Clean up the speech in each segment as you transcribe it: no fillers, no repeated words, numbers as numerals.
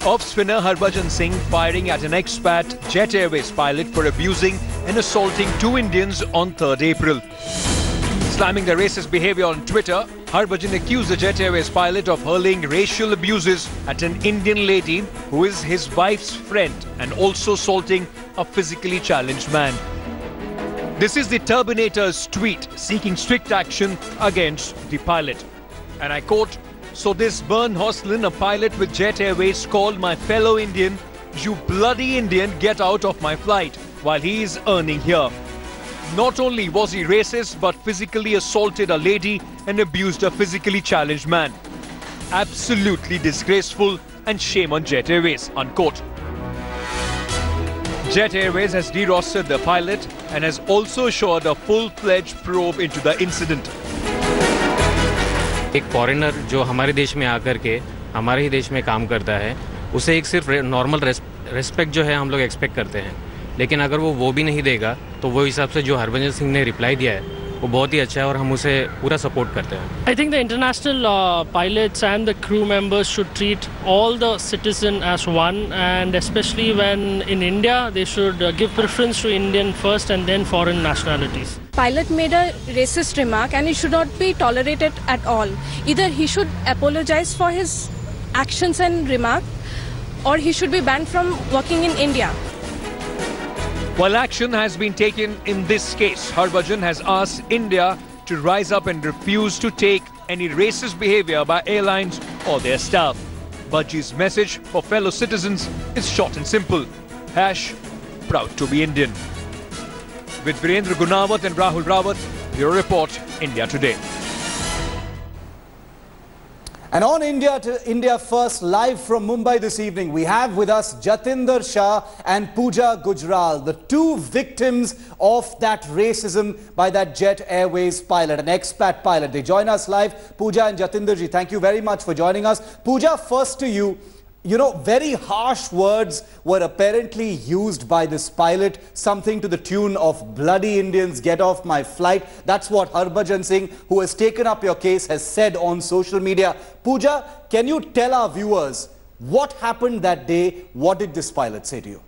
Off-spinner Harbhajan Singh firing at an expat Jet Airways pilot for abusing and assaulting 2 Indians on 3rd April. Slamming the racist behavior on Twitter, Harbhajan accused the Jet Airways pilot of hurling racial abuses at an Indian lady who is his wife's friend and also assaulting a physically challenged man. This is the Turbinator's tweet seeking strict action against the pilot. And I quote, "So this Bern Hoslin, a pilot with Jet Airways, called my fellow Indian, 'You bloody Indian, get out of my flight,' while he is earning here. Not only was he racist, but physically assaulted a lady and abused a physically challenged man. Absolutely disgraceful and shame on Jet Airways," unquote. Jet Airways has derostered the pilot and has also assured a full-fledged probe into the incident. एक foreigner जो हमारे देश में आकर के हमारे ही देश में काम करता है, उसे एक सिर्फ नॉर्मल रेस्पेक्ट जो है हम लोग एक्सपेक्ट करते हैं, लेकिन अगर वो भी नहीं देगा तो वो हिसाब से जो हरभजन सिंह ने रिप्लाई दिया है वो बहुत ही अच्छा है और हम उसे पूरा सपोर्ट करते हैं. I think the international pilots and the crew members should treat all the citizens as one, and especially when in India they should give preference to Indian first and then foreign nationalities. Pilot made a racist remark and it should not be tolerated at all. Either he should apologize for his actions and remark, or he should be banned from working in India. While action has been taken in this case, Harbhajan has asked India to rise up and refuse to take any racist behavior by airlines or their staff. Bajji's message for fellow citizens is short and simple. #proud to be Indian. With Virendra Gunawat and Rahul Rawat, Bureau Report, India Today. And on India First, live from Mumbai this evening, we have with us Jatinder Shah and Pooja Gujral, the 2 victims of that racism by that Jet Airways pilot, an expat pilot. They join us live. Pooja and Jatinder ji, thank you very much for joining us. Pooja, first to you. You know, very harsh words were apparently used by this pilot, something to the tune of "bloody Indians, get off my flight." That's what Harbhajan Singh, who has taken up your case, has said on social media. Pooja, can you tell our viewers what happened that day? What did this pilot say to you?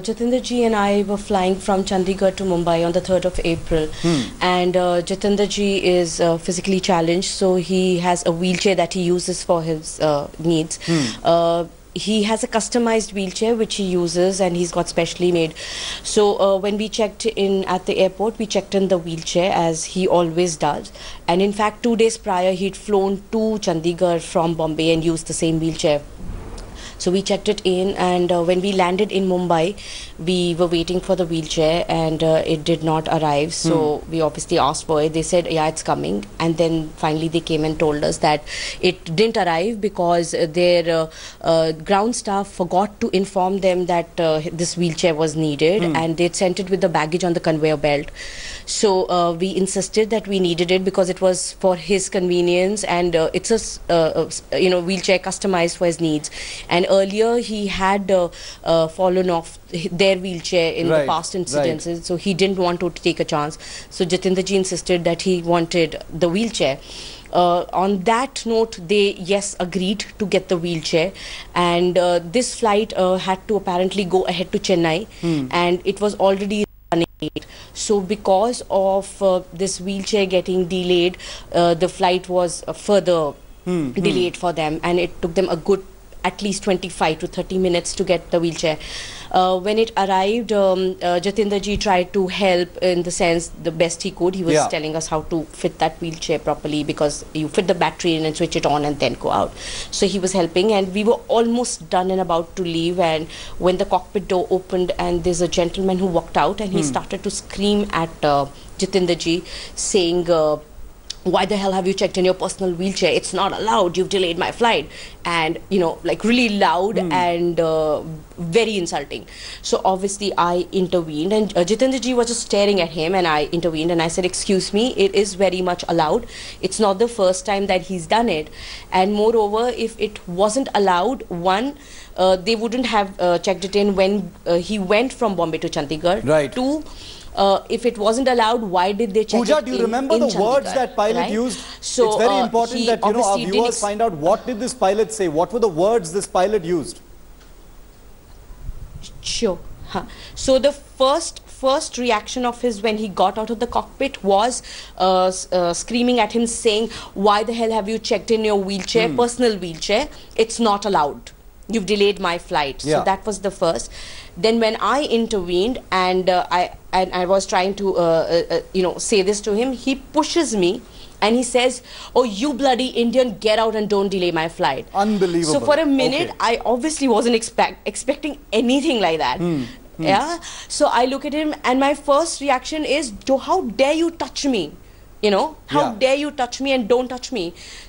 Jatinder ji and I were flying from Chandigarh to Mumbai on the 3rd of April. And Jatinder ji is physically challenged, so he has a wheelchair that he uses for his needs. He has a customized wheelchair which he uses, and he's got specially made. So when we checked in at the airport, we checked in the wheelchair as he always does. And in fact, 2 days prior, he'd flown to Chandigarh from Bombay and used the same wheelchair. So we checked it in, and when we landed in Mumbai, we were waiting for the wheelchair, and it did not arrive. So we obviously asked for it. They said, yeah, it's coming. And then finally they came and told us that it didn't arrive because their ground staff forgot to inform them that this wheelchair was needed, and they'd sent it with the baggage on the conveyor belt. So we insisted that we needed it because it was for his convenience, and it's a wheelchair customized for his needs. And earlier he had fallen off their wheelchair in the past incidences, so he didn't want to take a chance. So Jatinder ji insisted that he wanted the wheelchair. On that note, they agreed to get the wheelchair, and this flight had to apparently go ahead to Chennai, and it was already running late. So because of this wheelchair getting delayed, the flight was further delayed for them, and it took them a good at least 25 to 30 minutes to get the wheelchair. When it arrived, Jatinder ji tried to help in the sense the best he could. He was telling us how to fit that wheelchair properly, because you fit the battery in and switch it on and then go out. So he was helping, and we were almost done and about to leave, and when the cockpit door opened and there's a gentleman who walked out, and he started to scream at Jatinder ji saying, why the hell have you checked in your personal wheelchair? It's not allowed. You've delayed my flight. And, you know, like really loud and very insulting. So obviously I intervened, and Jatinder ji was just staring at him, and I intervened and I said, excuse me, it is very much allowed. It's not the first time that he's done it. And moreover, if it wasn't allowed, one, they wouldn't have checked it in when he went from Bombay to Chandigarh. Right. Two, if it wasn't allowed, why did they check Pooja, it do you remember the words that pilot right? used? So, it's very important that our obviously viewers find out what did this pilot say. What were the words this pilot used? Sure. So the first reaction of his when he got out of the cockpit was screaming at him, saying, "Why the hell have you checked in your wheelchair, personal wheelchair? It's not allowed. You've delayed my flight." So that was the first. Then when I intervened and I was trying to say this to him, he pushes me and he says, "Oh, you bloody Indian, get out and don't delay my flight." Unbelievable. So for a minute, I obviously wasn't expecting anything like that. Yeah. So I look at him and my first reaction is, how dare you touch me? How dare you touch me and don't touch me?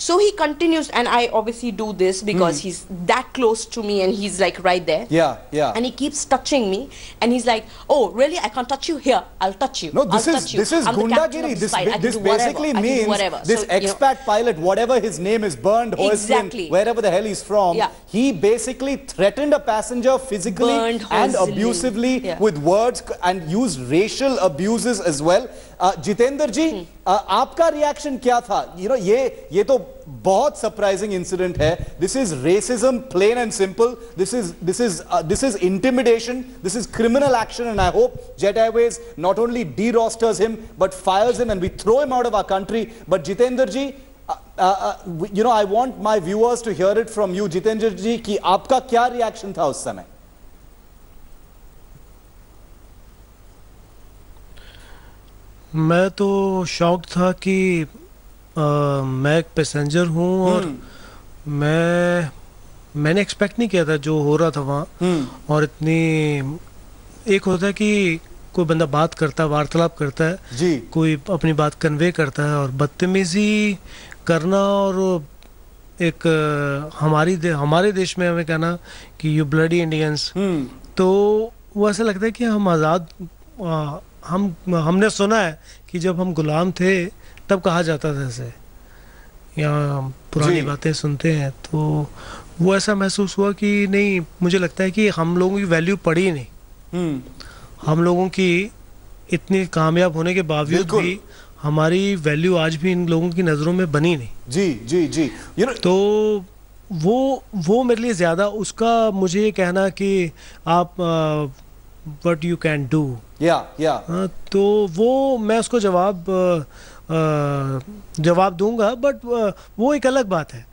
So he continues, and I obviously do this because he's that close to me and he's like right there. Yeah. And he keeps touching me and he's like, "Oh, really? I can't touch you? Here, I'll touch you." No, this is gundagiri. This basically means this expat pilot, whatever his name is, burned Hoistlin, wherever the hell he's from, he basically threatened a passenger physically and abusively with words and used racial abuses as well. Jitendra जी, आपका reaction क्या था? ये तो बहुत surprising incident है. This is racism, plain and simple. This is intimidation. This is criminal action, and I hope Jet Airways not only de-rosters him but fires him and we throw him out of our country. But Jitendra ji, I want my viewers to hear it from you, Jitendra ji, कि आपका क्या reaction था उस समय? मैं तो shocked था कि मैं एक पैसेंजर हूँ और मैंने एक्सपेक्ट नहीं किया था जो हो रहा था वहाँ. और इतनी एक होता है कि कोई बंदा बात करता है, वार्तालाप करता है जी, कोई अपनी बात कन्वे करता है, और बदतमीजी करना और एक हमारे देश में हमें कहना कि यू ब्लडी इंडियंस, तो वो ऐसा लगता है कि हम आज़ाद हमने सुना है कि जब हम गुलाम थे तब कहा जाता था ऐसे, या पुरानी बातें सुनते हैं, तो वो ऐसा महसूस हुआ कि नहीं, मुझे लगता है कि हम लोगों की वैल्यू पड़ी नहीं. हम लोगों की इतनी कामयाब होने के बावजूद भी हमारी वैल्यू आज भी इन लोगों की नज़रों में बनी नहीं. जी. तो वो मेरे लिए ज़्यादा उसका मुझे ये कहना कि आप what you can do. तो वो मैं उसको जवाब दूंगा, बट वो एक अलग बात है.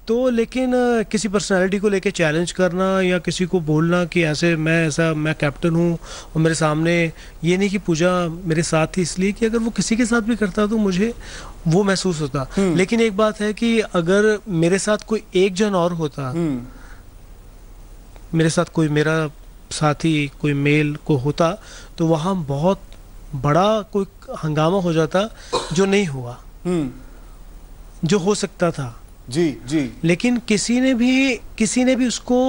तो लेकिन किसी पर्सनालिटी को लेके चैलेंज करना या किसी को बोलना कि मैं कैप्टन हूँ और मेरे सामने, ये नहीं कि पूजा मेरे साथ थी इसलिए, कि अगर वो किसी के साथ भी करता तो मुझे वो महसूस होता. लेकिन एक बात है कि अगर मेरे साथ कोई एक जन और होता, मेरे साथ कोई मेरा साथी कोई मेल को होता, तो वहाँ बहुत बड़ा कोई हंगामा हो जाता जो नहीं हुआ, जो हो सकता था. जी. लेकिन किसी ने भी उसको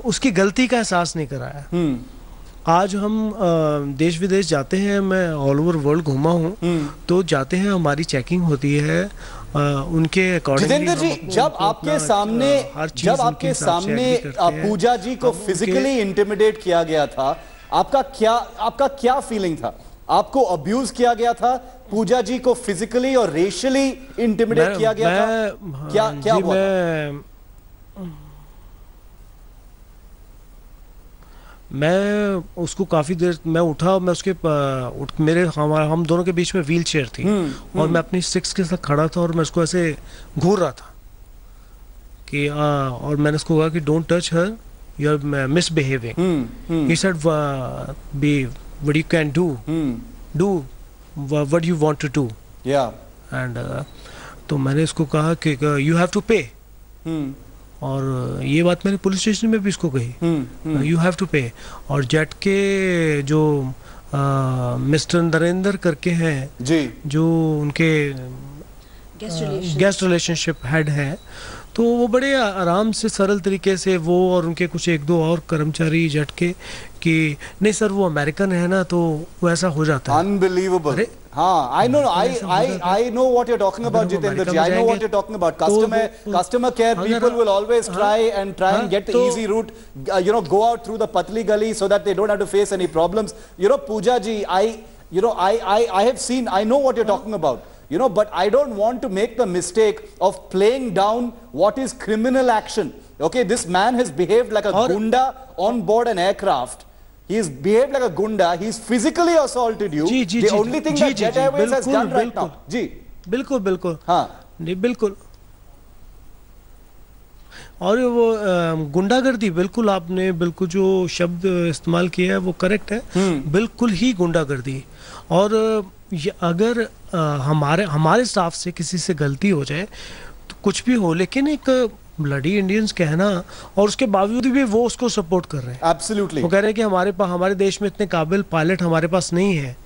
उसकी गलती का एहसास नहीं कराया. आज हम देश विदेश जाते हैं, मैं ऑल ओवर वर्ल्ड घूमा हूँ, तो जाते हैं, हमारी चेकिंग होती है उनके अकॉर्डिंगली. जितेंद्र जी, जब आपके सामने पूजा जी को फिजिकली इंटिमिडेट किया गया था, आपका क्या फीलिंग था? आपको अब्यूज किया गया था, पूजा जी को फिजिकली और रेशियली इंटिमिडेट किया गया था, क्या हुआ? मैं उसको काफ़ी देर मैं उठा, मैं उसके हम दोनों के बीच में व्हील चेयर थी, और मैं अपनी 6 के साथ खड़ा था और मैं उसको ऐसे घूर रहा था कि और मैंने उसको कहा कि don't touch her, you are misbehaving. He said be what you can do what you want to do. And तो मैंने उसको कहा कि यू हैव टू पे, और ये बात मैंने पुलिस स्टेशन में भी इसको कही, यू हैव टू पे. और जेट के जो मिस्टर नरेंद्र करके हैं जी, जो उनके गेस्ट रिलेशनशिप हेड है, तो वो बड़े आराम से सरल तरीके से वो और उनके कुछ 1-2 और कर्मचारी जेट के कि नहीं सर वो अमेरिकन है ना, तो वो ऐसा हो जाता है. Unbelievable. I know what you're talking about, Jitendra ji. I know what you're talking about. Customer care people will always try and get the easy route, go out through the patli gully so that they don't have to face any problems. Pooja ji, I have seen, I know what you're talking about. But I don't want to make the mistake of playing down what is criminal action. Okay, this man has behaved like a gunda on board an aircraft. He's behaved like a gunda. He's physically assaulted you. The only thing that Jet Airways has done right now. बिल्कुल. हाँ. नहीं बिल्कुल. और वो गुंडागर्दी बिल्कुल आपने बिल्कुल जो शब्द इस्तेमाल किया है वो करेक्ट है. बिल्कुल ही गुंडागर्दी. और अगर हमारे स्टाफ से किसी से गलती हो जाए तो कुछ भी हो, लेकिन एक ब्लडी इंडियंस कहना और उसके बावजूद भी वो उसको सपोर्ट कर रहे हैं. Absolutely. वो कह रहे हैं कि हमारे देश में इतने काबिल पायलट हमारे पास नहीं है.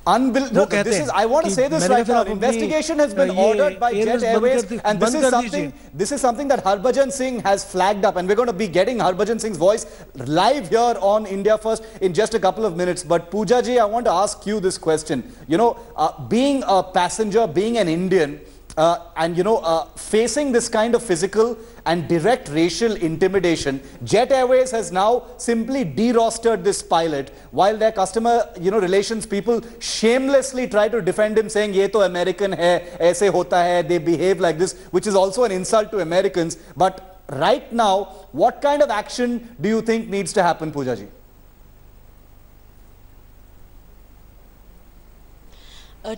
Unbelievable. I want to say this right now. Investigation has been ordered by Jet Airways, and this is something that Harbhajan Singh has flagged up, and we're going to be getting Harbhajan Singh's voice live here on India First in just a couple of minutes. But Pooja ji, I want to ask you this question. Being a passenger, being an Indian, and facing this kind of physical and direct racial intimidation, Jet Airways has now simply derostered this pilot while their customer relations people shamelessly try to defend him, saying ye to American hai, aise hota hai, they behave like this, which is also an insult to Americans. But right now, what kind of action do you think needs to happen, Pooja ji?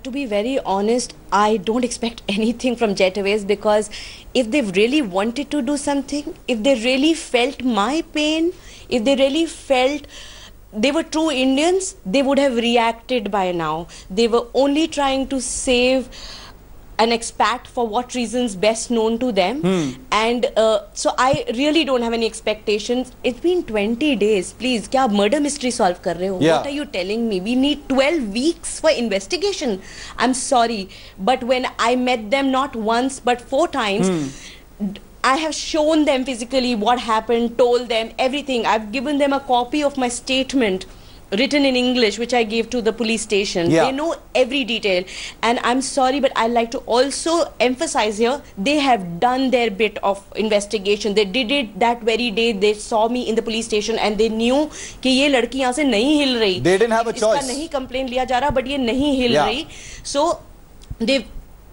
To be very honest, I don't expect anything from Jet Airways, because if they really wanted to do something, if they really felt my pain, if they really felt they were true Indians, they would have reacted by now. They were only trying to save an expat for what reasons best known to them. And so I really don't have any expectations. It's been 20 days. Please, kya murder mystery solve kar rahe ho? What are you telling me? We need 12 weeks for investigation. I'm sorry, but when I met them not once but 4 times, I have shown them physically what happened, told them everything. I've given them a copy of my statement written in English, which I gave to the police station. They know every detail. And I'm sorry, but I like to also emphasize here, they have done their bit of investigation. They did it that very day. They saw me in the police station and they knew कि ये लड़की यहाँ से नहीं हिल रही. They didn't have a choice. इसका नहीं complaint लिया जा रहा, but ये नहीं हिल रही. So they,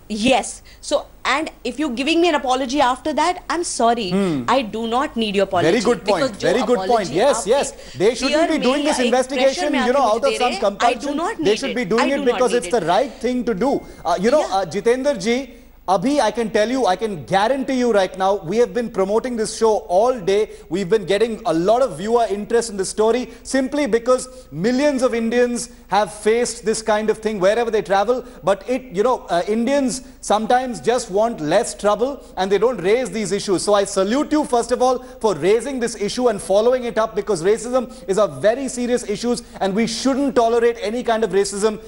yes. So, and if you're giving me an apology after that, I'm sorry. I do not need your apology. Very good point. Very good point. Yes, yes. They shouldn't be doing this investigation, out of some compulsion. They should be doing it because it's the right thing to do. Jitendra ji, Abhi, I can tell you, I can guarantee you right now, we have been promoting this show all day. We've been getting a lot of viewer interest in the story simply because millions of Indians have faced this kind of thing wherever they travel. But Indians sometimes just want less trouble and they don't raise these issues. So I salute you, first of all, for raising this issue and following it up, because racism is a very serious issue and we shouldn't tolerate any kind of racism,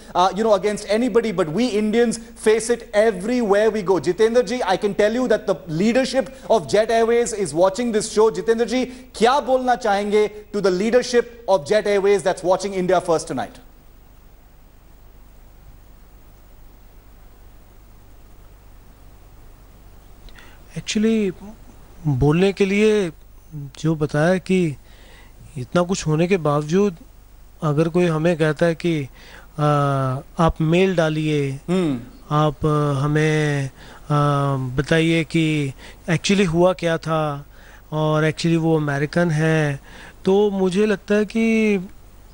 against anybody. But we Indians face it everywhere we go. Jitendra ji, I can tell you that the leadership of Jet Airways is watching this show. Jitendra ji, kya bolna chahenge to the leadership of Jet Airways that's watching India First tonight? Actually बोलने के लिए जो बताया कि इतना कुछ होने के बावजूद अगर कोई हमें कहता है कि आप मेल डालिए, आप हमें बताइए कि एक्चुअली हुआ क्या था और एक्चुअली वो अमेरिकन है, तो मुझे लगता है कि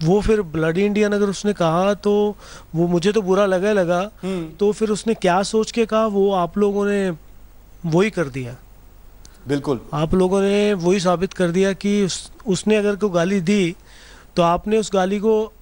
वो फिर ब्लडी इंडियन अगर उसने कहा तो वो मुझे तो बुरा लगा तो फिर उसने क्या सोच के कहा वो आप लोगों ने वही कर दिया. बिल्कुल आप लोगों ने वही साबित कर दिया कि उसने अगर कोई गाली दी तो आपने उस गाली को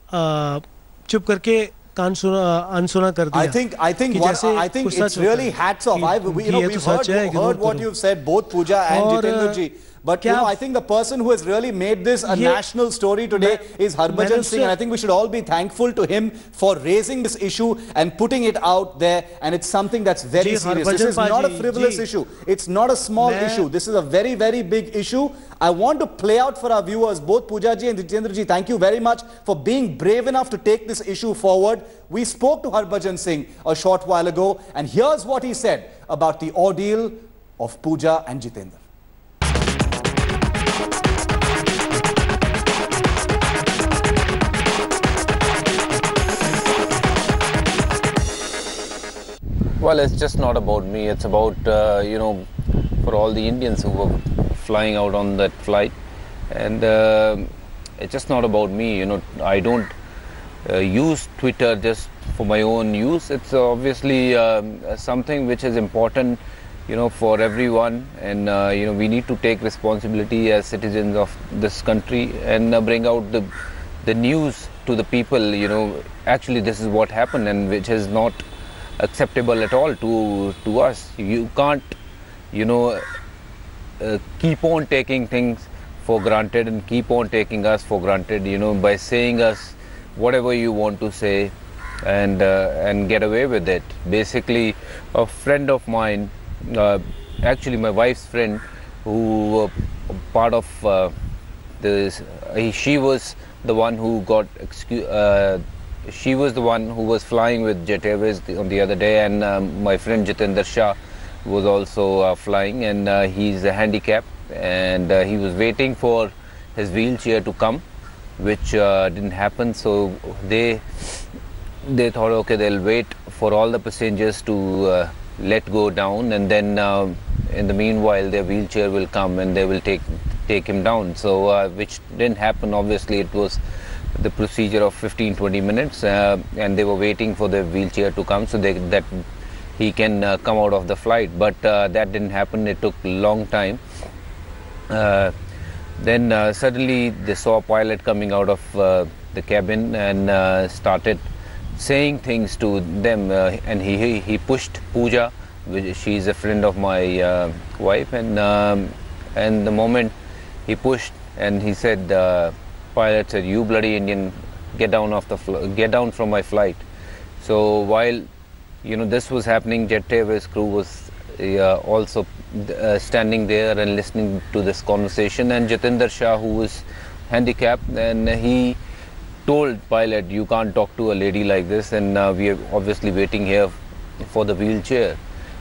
चुप करके अनसुना कर दिया. I think it's really hats off. We've heard what you've said, both Pooja and Jitendra ji. But you know, I think the person who has really made this a national story today is Harbhajan Singh, and I think we should all be thankful to him for raising this issue and putting it out there. And it's something that's very serious. This is not a frivolous issue. It's not a small issue. This is a very, very big issue. I want to play out for our viewers, both Pooja ji and Jitendra ji, thank you very much for being brave enough to take this issue forward. We spoke to Harbhajan Singh a short while ago, and here's what he said about the ordeal of Pooja and Jitendra. Well, it's just not about me. It's about, you know, for all the Indians who were flying out on that flight. And it's just not about me. You know, I don't use Twitter just for my own use. It's obviously something which is important, you know, for everyone. And, you know, we need to take responsibility as citizens of this country and bring out the news to the people, you know, actually this is what happened, and which is not acceptable at all to us. You can't, you know, keep on taking things for granted and keep on taking us for granted, you know, by saying us whatever you want to say and get away with it. Basically, a friend of mine, actually my wife's friend, who part of this, she was the one who got she was the one who was flying with Jet Airways on the other day, and my friend Jitendra Shah was also flying, and he's handicapped, and he was waiting for his wheelchair to come, which didn't happen. So they thought, okay, they'll wait for all the passengers to let go down, and then in the meanwhile their wheelchair will come and they will take him down. So which didn't happen. Obviously, it was the procedure of 15-20 minutes, and they were waiting for the wheelchair to come so that he can come out of the flight. But that didn't happen. It took a long time. Then suddenly they saw a pilot coming out of the cabin and started saying things to them, and he pushed Pooja, she's a friend of my wife, and the moment he pushed and he said, pilot said, "You bloody Indian, get down from my flight." So while, you know, this was happening, Jet Airways crew was also standing there and listening to this conversation, and Jitendra Shah, who was handicapped, and he told pilot, "You can't talk to a lady like this, and we are obviously waiting here for the wheelchair."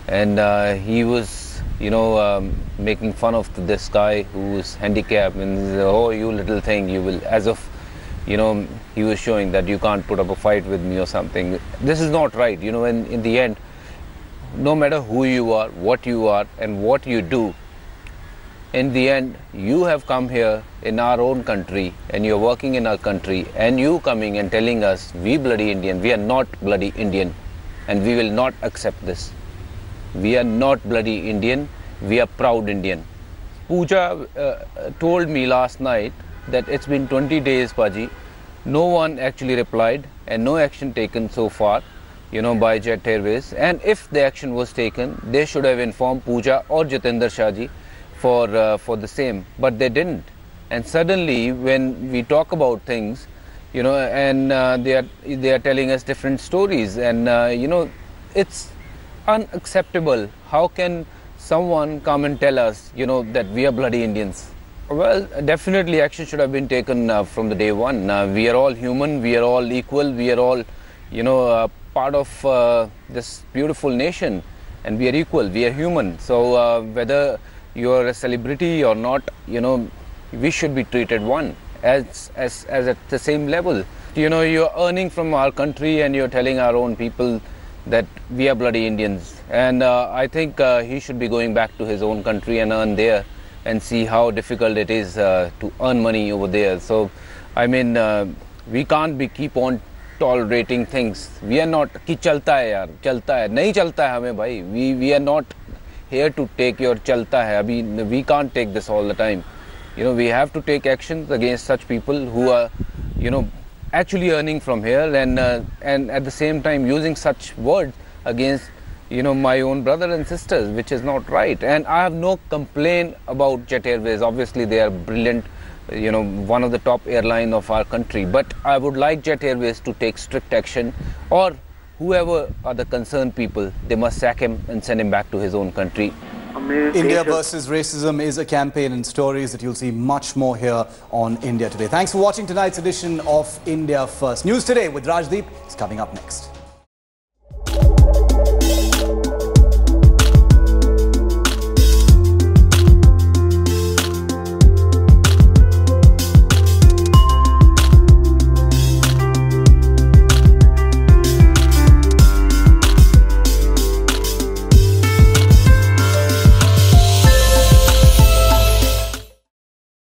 And he was, you know, making fun of this guy who was handicapped, and he said, "Oh, you little thing, you will," as if, you know, he was showing that you can't put up a fight with me or something. This is not right, you know. And in the end, no matter who you are, and what you do, in the end, you have come here in our own country, and you're working in our country, and you coming and telling us, "We bloody Indian," we are not bloody Indian, and we will not accept this. We are not bloody Indian, we are proud Indian. Pooja told me last night that it's been 20 days, Paji. No one actually replied, and no action taken so far, you know, by Jet Airways. And if the action was taken, they should have informed Pooja or Jitendra Shah ji for the same, but they didn't. And suddenly, when we talk about things, you know, and they are telling us different stories, and you know, it's unacceptable. How can someone come and tell us, you know, that we are bloody Indians? Well, definitely action should have been taken from the day one. We are all human, we are all equal, we are all, you know, part of this beautiful nation, and we are equal, we are human. So whether you are a celebrity or not, you know, we should be treated one as at the same level. You know, you're earning from our country and you're telling our own people that we are bloody Indians, and I think he should be going back to his own country and earn there, and see how difficult it is to earn money over there. So I mean, we can't be keep on tolerating things. We are not ki chalta hai yaar, chalta hai, nahi chalta hai hame bhai. We are not here to take your chalta hai. Abhi we can't take this all the time. You know, we have to take actions against such people who are, you know, actually earning from here, and at the same time using such words against you know, my own brothers and sisters, which is not right. And I have no complaint about Jet Airways. Obviously, they are brilliant, you know, one of the top airline of our country. But I would like Jet Airways to take strict action, or whoever are the concerned people, they must sack him and send him back to his own country. India versus racism is a campaign, and stories that you'll see much more here on India Today. Thanks for watching tonight's edition of India First. News Today with Rajdeep is coming up next.